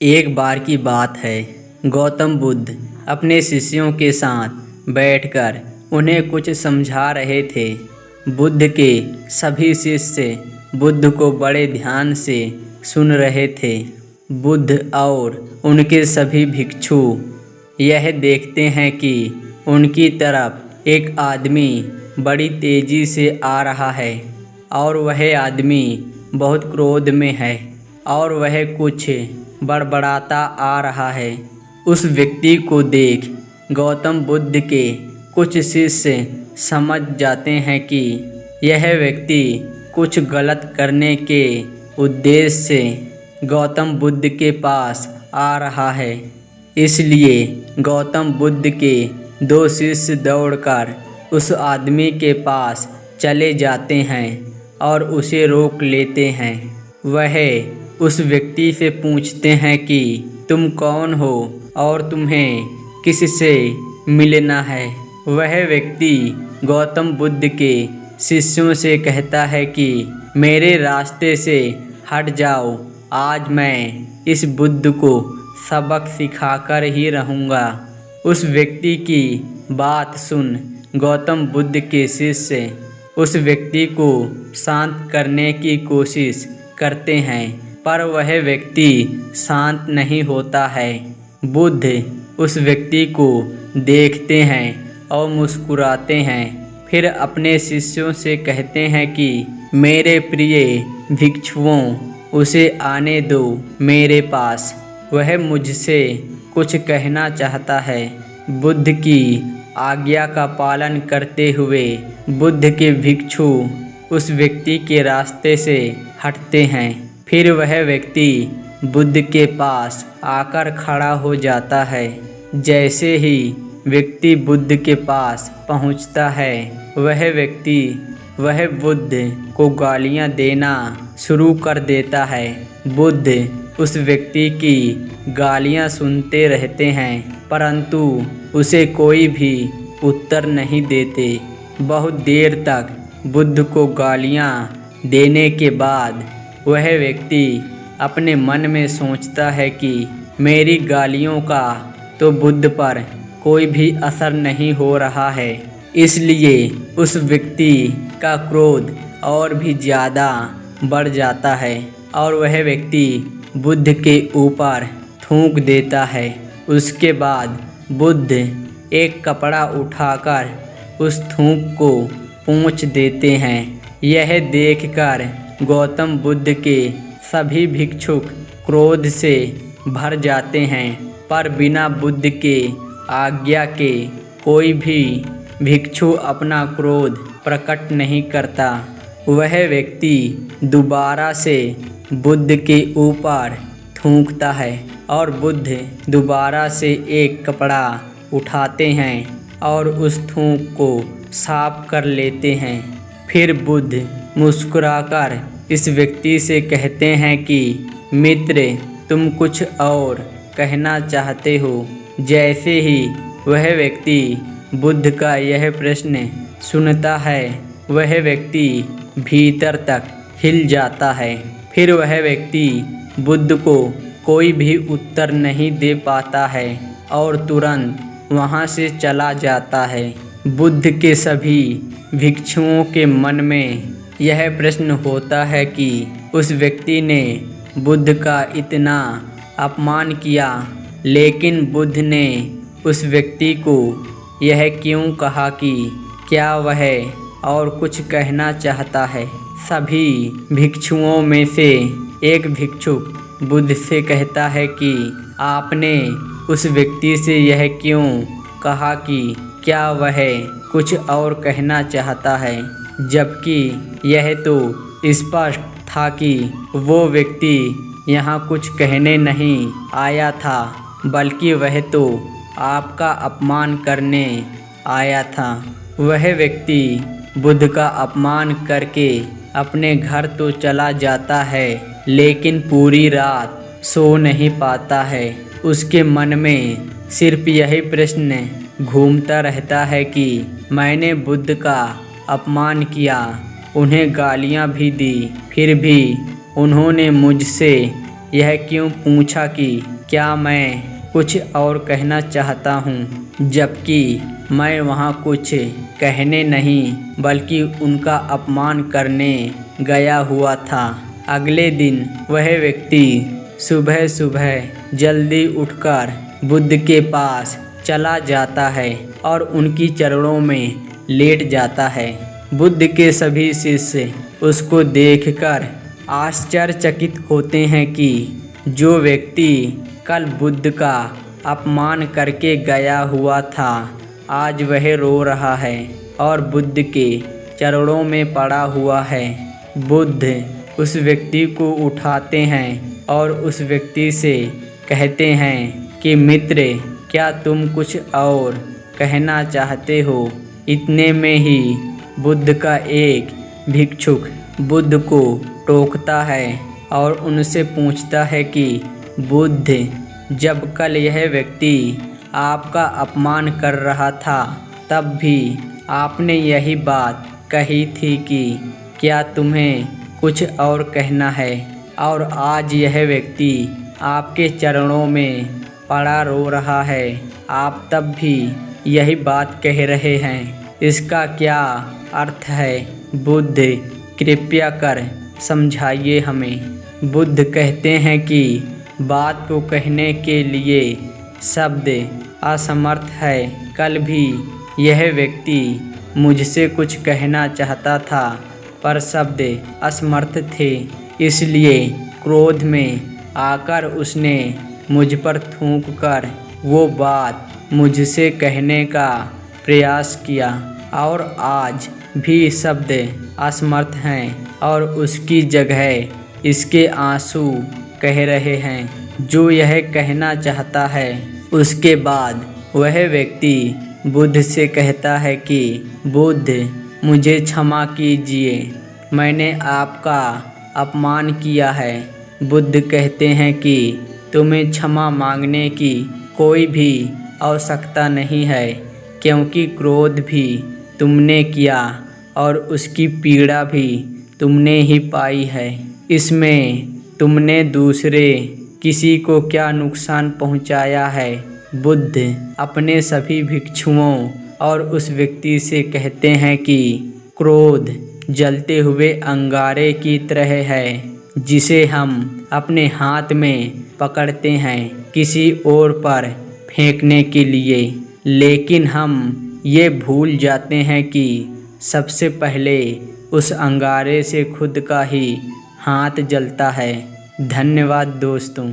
एक बार की बात है। गौतम बुद्ध अपने शिष्यों के साथ बैठकर उन्हें कुछ समझा रहे थे। बुद्ध के सभी शिष्य बुद्ध को बड़े ध्यान से सुन रहे थे। बुद्ध और उनके सभी भिक्षु यह देखते हैं कि उनकी तरफ एक आदमी बड़ी तेजी से आ रहा है और वह आदमी बहुत क्रोध में है और वह कुछ बड़बड़ाता आ रहा है। उस व्यक्ति को देख गौतम बुद्ध के कुछ शिष्य समझ जाते हैं कि यह व्यक्ति कुछ गलत करने के उद्देश्य से गौतम बुद्ध के पास आ रहा है। इसलिए गौतम बुद्ध के दो शिष्य दौड़कर उस आदमी के पास चले जाते हैं और उसे रोक लेते हैं। वह उस व्यक्ति से पूछते हैं कि तुम कौन हो और तुम्हें किससे मिलना है। वह व्यक्ति गौतम बुद्ध के शिष्यों से कहता है कि मेरे रास्ते से हट जाओ, आज मैं इस बुद्ध को सबक सिखाकर ही रहूँगा। उस व्यक्ति की बात सुन गौतम बुद्ध के शिष्य उस व्यक्ति को शांत करने की कोशिश करते हैं, पर वह व्यक्ति शांत नहीं होता है। बुद्ध उस व्यक्ति को देखते हैं और मुस्कुराते हैं। फिर अपने शिष्यों से कहते हैं कि मेरे प्रिय भिक्षुओं, उसे आने दो मेरे पास, वह मुझसे कुछ कहना चाहता है। बुद्ध की आज्ञा का पालन करते हुए बुद्ध के भिक्षु उस व्यक्ति के रास्ते से हटते हैं। फिर वह व्यक्ति बुद्ध के पास आकर खड़ा हो जाता है। जैसे ही व्यक्ति बुद्ध के पास पहुंचता है, वह बुद्ध को गालियां देना शुरू कर देता है। बुद्ध उस व्यक्ति की गालियां सुनते रहते हैं, परंतु उसे कोई भी उत्तर नहीं देते। बहुत देर तक बुद्ध को गालियां देने के बाद वह व्यक्ति अपने मन में सोचता है कि मेरी गालियों का तो बुद्ध पर कोई भी असर नहीं हो रहा है। इसलिए उस व्यक्ति का क्रोध और भी ज़्यादा बढ़ जाता है और वह व्यक्ति बुद्ध के ऊपर थूक देता है। उसके बाद बुद्ध एक कपड़ा उठाकर उस थूक को पोंछ देते हैं। यह देखकर गौतम बुद्ध के सभी भिक्षुक क्रोध से भर जाते हैं, पर बिना बुद्ध के आज्ञा के कोई भी भिक्षु अपना क्रोध प्रकट नहीं करता। वह व्यक्ति दोबारा से बुद्ध के ऊपर थूकता है और बुद्ध दोबारा से एक कपड़ा उठाते हैं और उस थूक को साफ कर लेते हैं। फिर बुद्ध मुस्कुराकर इस व्यक्ति से कहते हैं कि मित्र, तुम कुछ और कहना चाहते हो। जैसे ही वह व्यक्ति बुद्ध का यह प्रश्न सुनता है, वह व्यक्ति भीतर तक हिल जाता है। फिर वह व्यक्ति बुद्ध को कोई भी उत्तर नहीं दे पाता है और तुरंत वहाँ से चला जाता है। बुद्ध के सभी भिक्षुओं के मन में यह प्रश्न होता है कि उस व्यक्ति ने बुद्ध का इतना अपमान किया, लेकिन बुद्ध ने उस व्यक्ति को यह क्यों कहा कि क्या वह और कुछ कहना चाहता है। सभी भिक्षुओं में से एक भिक्षुक बुद्ध से कहता है कि आपने उस व्यक्ति से यह क्यों कहा कि क्या वह कुछ और कहना चाहता है, जबकि यह तो स्पष्ट था कि वो व्यक्ति यहाँ कुछ कहने नहीं आया था, बल्कि वह तो आपका अपमान करने आया था। वह व्यक्ति बुद्ध का अपमान करके अपने घर तो चला जाता है, लेकिन पूरी रात सो नहीं पाता है। उसके मन में सिर्फ यही प्रश्न घूमता रहता है कि मैंने बुद्ध का अपमान किया, उन्हें गालियां भी दी, फिर भी उन्होंने मुझसे यह क्यों पूछा कि क्या मैं कुछ और कहना चाहता हूँ, जबकि मैं वहाँ कुछ कहने नहीं बल्कि उनका अपमान करने गया हुआ था। अगले दिन वह व्यक्ति सुबह सुबह जल्दी उठकर बुद्ध के पास चला जाता है और उनकी चरणों में लेट जाता है। बुद्ध के सभी शिष्य उसको देखकर आश्चर्यचकित होते हैं कि जो व्यक्ति कल बुद्ध का अपमान करके गया हुआ था, आज वह रो रहा है और बुद्ध के चरणों में पड़ा हुआ है। बुद्ध उस व्यक्ति को उठाते हैं और उस व्यक्ति से कहते हैं कि मित्र, क्या तुम कुछ और कहना चाहते हो? इतने में ही बुद्ध का एक भिक्षुक बुद्ध को टोकता है और उनसे पूछता है कि बुद्ध, जब कल यह व्यक्ति आपका अपमान कर रहा था तब भी आपने यही बात कही थी कि क्या तुम्हें कुछ और कहना है, और आज यह व्यक्ति आपके चरणों में पड़ा रो रहा है, आप तब भी यही बात कह रहे हैं। इसका क्या अर्थ है? बुद्ध कृपया कर समझाइए हमें। बुद्ध कहते हैं कि बात को कहने के लिए शब्द असमर्थ है। कल भी यह व्यक्ति मुझसे कुछ कहना चाहता था पर शब्द असमर्थ थे, इसलिए क्रोध में आकर उसने मुझ पर थूककर वो बात मुझसे कहने का प्रयास किया, और आज भी शब्द असमर्थ हैं और उसकी जगह इसके आंसू कह रहे हैं जो यह कहना चाहता है। उसके बाद वह व्यक्ति बुद्ध से कहता है कि बुद्ध, मुझे क्षमा कीजिए, मैंने आपका अपमान किया है। बुद्ध कहते हैं कि तुम्हें क्षमा मांगने की कोई भी आवश्यकता नहीं है, क्योंकि क्रोध भी तुमने किया और उसकी पीड़ा भी तुमने ही पाई है। इसमें तुमने दूसरे किसी को क्या नुकसान पहुंचाया है? बुद्ध अपने सभी भिक्षुओं और उस व्यक्ति से कहते हैं कि क्रोध जलते हुए अंगारे की तरह है जिसे हम अपने हाथ में पकड़ते हैं किसी और पर फेंकने के लिए, लेकिन हम ये भूल जाते हैं कि सबसे पहले उस अंगारे से खुद का ही हाथ जलता है। धन्यवाद दोस्तों।